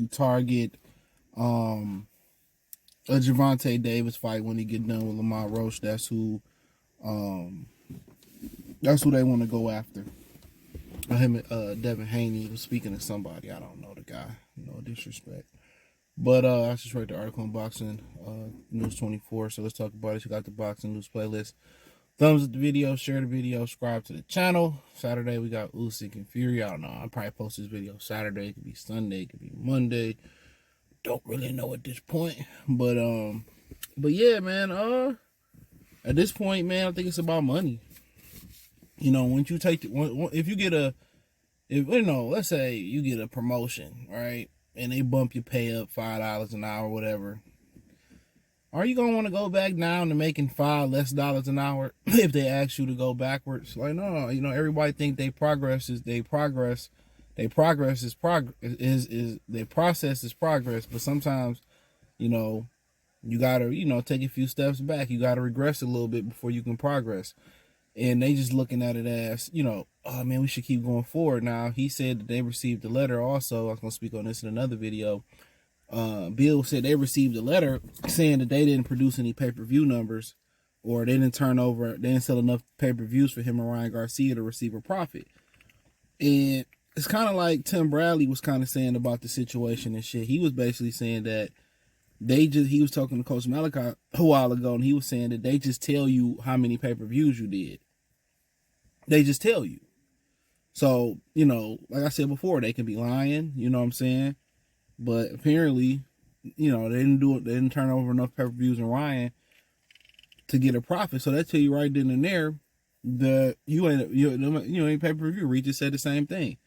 to target a Gervonta Davis fight when he get done with Lamar Roach. Um, that's who they want to go after. Him, Devin Haney was speaking to somebody. I don't know the guy. No disrespect. But I just read the article on Boxing News 24. So let's talk about it. You got the Boxing News playlist. Thumbs up the video, share the video, subscribe to the channel. Saturday we got Usyk and Fury. I don't know. I'll probably post this video Saturday. It could be Sunday. It could be Monday. Don't really know at this point. But yeah, man. At this point, man, I think it's about money. You know, once you take if you get let's say you get a promotion, right, and they bump your pay up $5 an hour, whatever. Are you gonna want to go back down to making $5 less an hour if they ask you to go backwards? Like, no, you know, everybody think their process is progress, but sometimes, you know, you gotta, you know, take a few steps back. You gotta regress a little bit before you can progress. And they just looking at it as, you know, oh man, we should keep going forward. Now, he said that they received a letter also. I was gonna speak on this in another video. Bill said they received a letter saying that they didn't produce any pay-per-view numbers, or they didn't sell enough pay-per-views for him and Ryan Garcia to receive a profit. And it's kind of like Tim Bradley was kind of saying about the situation and shit. He was basically saying that he was talking to Coach Malachi a while ago, and he was saying that they just tell you how many pay-per-views you did. They just tell you. So, you know, like I said before, they can be lying, you know what I'm saying? But apparently, you know, they didn't turn over enough pay-per-views in Ryan to get a profit. So that tell you right then and there that you ain't pay-per-view. Reed just said the same thing.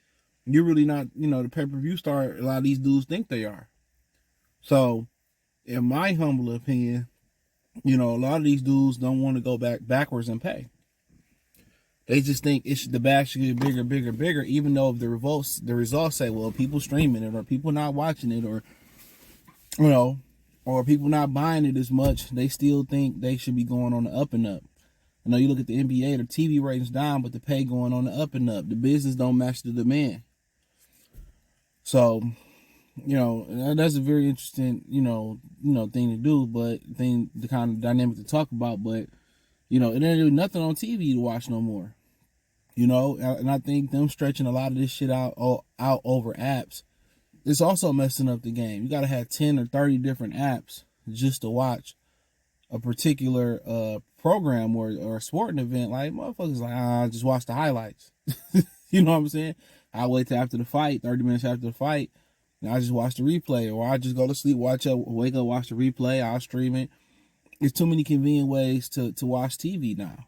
You're really not, you know, the pay-per-view star a lot of these dudes think they are. So, in my humble opinion, you know, a lot of these dudes don't want to go backwards and pay. They just think the bag should get bigger, even though if the results say, well, people streaming it, or people not watching it, or, you know, or people not buying it as much, they still think they should be going on the up and up. I know you look at the NBA, the TV ratings down, but the pay going on the up and up. The business don't match the demand. So, you know, that's a very interesting, you know, thing to do, but the kind of dynamic to talk about. But, you know, it ain't really nothing on TV to watch no more. You know, and I think them stretching a lot of this shit out over apps, it's also messing up the game. You got to have 10 or 30 different apps just to watch a particular program or a sporting event. Like, motherfuckers like, I just watch the highlights. You know what I'm saying? I wait till after the fight, 30 minutes after the fight, and I just watch the replay, or I just go to sleep, wake up, watch the replay, I'll stream it. There's too many convenient ways to watch TV now.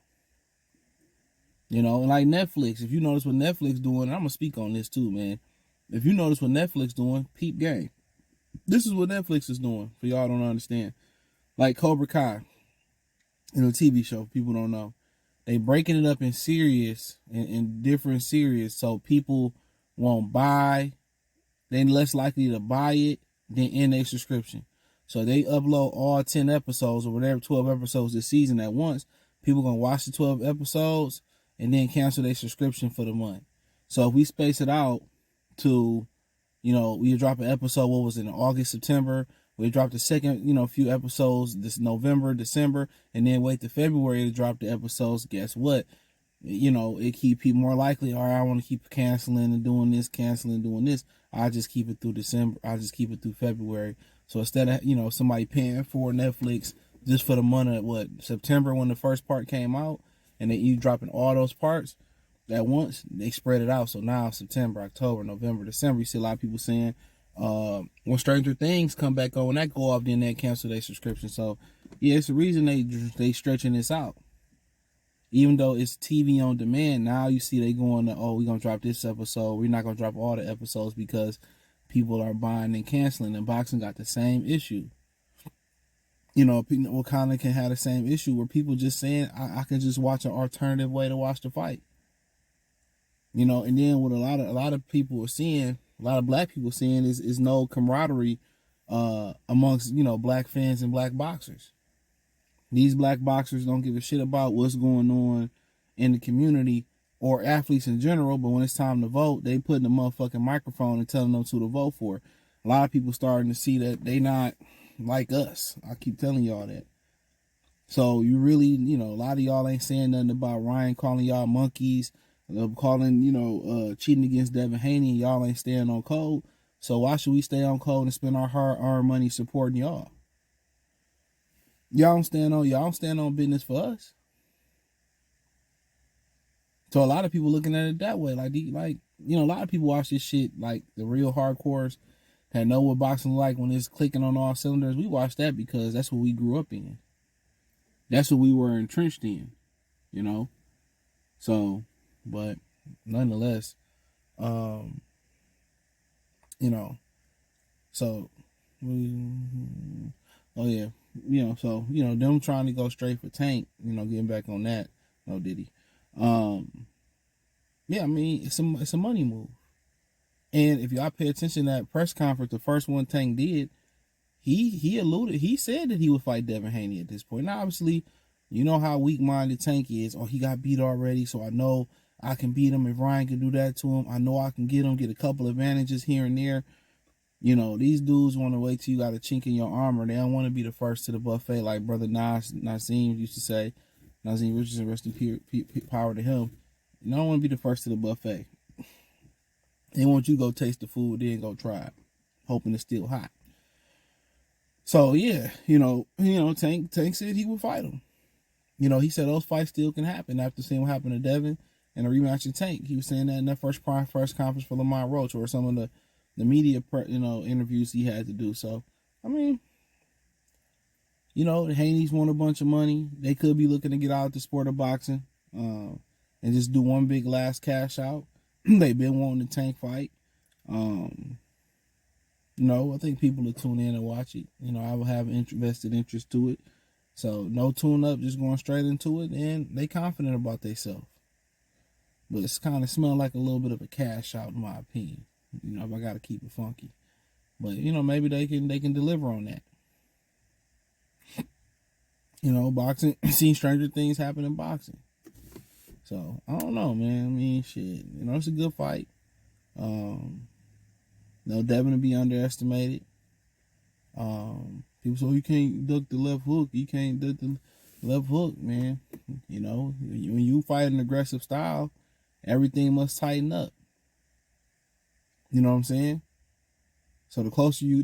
You know, and like Netflix, if you notice what Netflix doing, I'm going to speak on this too, man. If you notice what Netflix doing, peep game. This is what Netflix is doing, for y'all don't understand. Like Cobra Kai, you know, TV show, people don't know. They breaking it up in series, in different series, so people won't buy. They're less likely to buy it than in a subscription. So they upload all 10 episodes or whatever, 12 episodes this season at once. People going to watch the 12 episodes and then cancel their subscription for the month. So if we space it out to, you know, we drop an episode, what was it, in August, September, we drop the second, you know, few episodes this November, December, and then wait to February to drop the episodes, guess what? You know, it keep people more likely, all right, I want to keep canceling and doing this, I'll just keep it through December, I'll just keep it through February. So instead of, you know, somebody paying for Netflix just for the month of September when the first part came out, and then you dropping all those parts at once, they spread it out. So now September, October, November, December, you see a lot of people saying, when Stranger Things come back on, when that go off, then they cancel their subscription. So yeah, it's the reason they stretching this out. Even though it's TV on demand, now you see they going to, we're going to drop this episode. We're not going to drop all the episodes because people are buying and canceling. And boxing got the same issue. You know, Wakanda can have the same issue where people just saying, I can just watch an alternative way to watch the fight. You know, and then what a lot of people are seeing, a lot of black people seeing is no camaraderie amongst, you know, black fans and black boxers. These black boxers don't give a shit about what's going on in the community or athletes in general, but when it's time to vote, they put in the motherfucking microphone and telling them who to vote for. a lot of people starting to see that they not like us. I keep telling y'all that. So you really, a lot of y'all ain't saying nothing about Ryan calling y'all monkeys, calling, cheating against Devin Haney, and y'all ain't staying on code. So why should we stay on code and spend our hard-earned money supporting y'all? Y'all don't stand on business for us. So a lot of people looking at it that way. A lot of people watch this shit, like the real hardcores that know what boxing like when it's clicking on all cylinders. We watch that because that's what we grew up in. That's what we were entrenched in, So, but nonetheless, so, oh yeah, them trying to go straight for Tank, getting back on that, no Diddy. Yeah, I mean, it's a money move. And if y'all pay attention to that press conference, the first one Tank did, he said that he would fight Devin Haney at this point. Now, obviously, you know how weak-minded Tank is. Oh, he got beat already, so I know I can beat him. If Ryan can do that to him, I know I can get a couple advantages here and there. These dudes want to wait till you got a chink in your armor. They don't want to be the first to the buffet, like Brother Naseem used to say. Naseem Richardson, rest in power to him. You don't want to be the first to the buffet. They want you to go taste the food, then go try it, hoping it's still hot. So yeah, Tank said he would fight him. He said those fights still can happen after seeing what happened to Devin and a rematch of Tank. He was saying that in that first conference for Lamont Roach, or some of the media interviews he had to do. So I mean, the Haney's won a bunch of money. They could be looking to get out of the sport of boxing and just do one big last cash out. They've been wanting the Tank fight. I think people will tune in and watch it. I will have vested interest to it. So no tune up, just going straight into it, and they confident about themselves. But it's kind of smelling like a little bit of a cash out, in my opinion. If I got to keep it funky. But maybe they can deliver on that. Boxing, seen stranger things happen in boxing. So I don't know, man. I mean, shit. It's a good fight. Devin will be underestimated. People say, you can't duck the left hook. You can't duck the left hook, man. When you fight an aggressive style, everything must tighten up. You know what I'm saying? So the closer you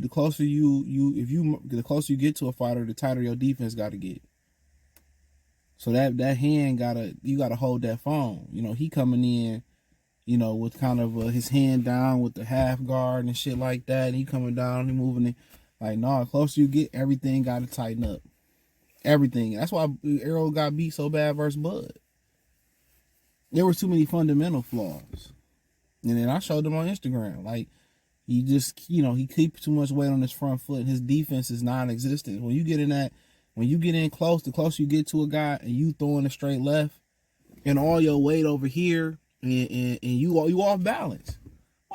get to a fighter, the tighter your defense got to get. So that hand you gotta hold that phone. He coming in, with kind of his hand down with the half guard and shit like that. And he coming down, he moving it. Like, no, the closer you get, everything got to tighten up. Everything. That's why Errol got beat so bad versus Bud. There were too many fundamental flaws. And then I showed them on Instagram. Like, he just, he keeps too much weight on his front foot. And his defense is non-existent. When you get in close, the closer you get to a guy and you throwing a straight left and all your weight over here and you off balance.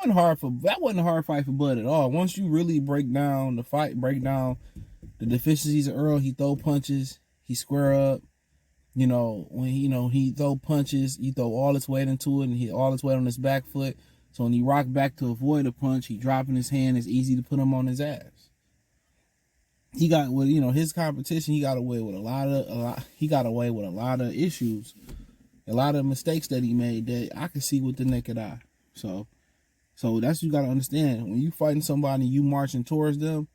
That wasn't a hard fight for Bud at all. Once you really break down the deficiencies of Earl, he throw punches, he square up. When he throw punches, he throw all his weight into it, and he all his weight on his back foot. So when he rock back to avoid a punch, he dropping his hand. It's easy to put him on his ass. He got with his competition. He got away with a lot of issues, a lot of mistakes that he made that I could see with the naked eye. So that's what you got to understand. When you fighting somebody and you marching towards them,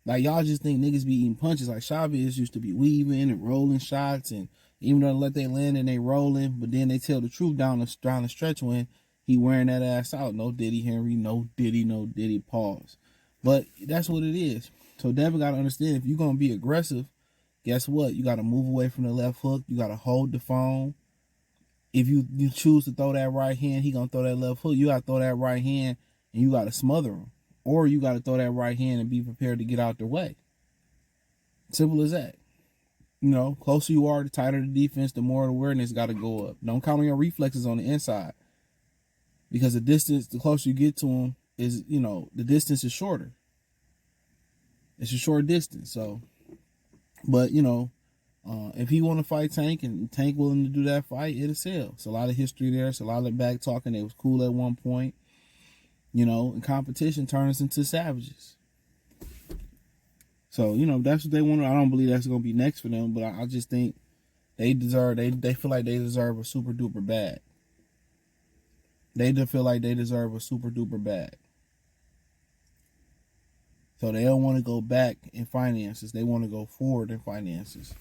like y'all just think niggas be eating punches. Like Chavez used to be weaving and rolling shots, and even though they let they land and they rolling, but then they tell the truth down the stretch when he wearing that ass out. No Diddy Henry, no Diddy pause. But that's what it is. So Devin got to understand, if you're going to be aggressive, guess what? You got to move away from the left hook. You got to hold the phone. If you choose to throw that right hand, he going to throw that left hook. You got to throw that right hand and you got to smother him. Or you got to throw that right hand and be prepared to get out the way. Simple as that. Closer you are, the tighter the defense, the more awareness got to go up. Don't count on your reflexes on the inside. Because the closer you get to him, the distance is shorter. It's a short distance. So, but, if he want to fight Tank and Tank willing to do that fight, it'll sell. It's a lot of history there. It's a lot of back talking. It was cool at one point. You know, and competition turns into savages. So, you know, that's what they want. I don't believe that's going to be next for them, but I just think they feel like they deserve a super duper bag. They just feel like they deserve a super duper bag. So they don't want to go back in finances. They want to go forward in finances.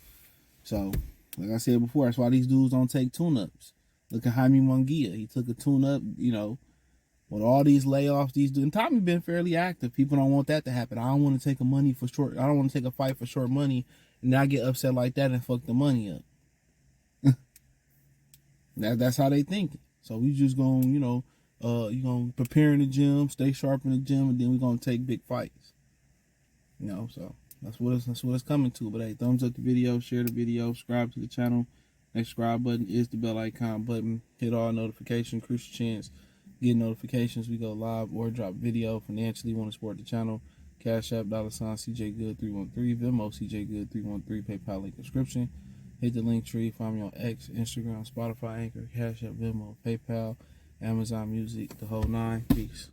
So, like I said before, that's why these dudes don't take tune-ups. Look at Jaime Munguia. He took a tune-up, you know, with all these layoffs, these dudes. And Tommy been fairly active. People don't want that to happen. I don't want to take I don't want to take a fight for short money and not get upset like that and fuck the money up. That's how they think. So we just gonna, you know, prepare in the gym, stay sharp in the gym, and then we're gonna take big fights. You know, so that's what it's coming to. But hey, thumbs up the video, share the video, subscribe to the channel. That subscribe button is the bell icon button. Hit all notifications. Crucial chance get notifications. We go live or drop video. Financially, want to support the channel. Cash App $CJ Good 313. Venmo CJ Good 313. PayPal link description. Hit the link tree. Find me on X, Instagram, Spotify, Anchor, Cash App, Venmo, PayPal, Amazon Music, the whole nine. Peace.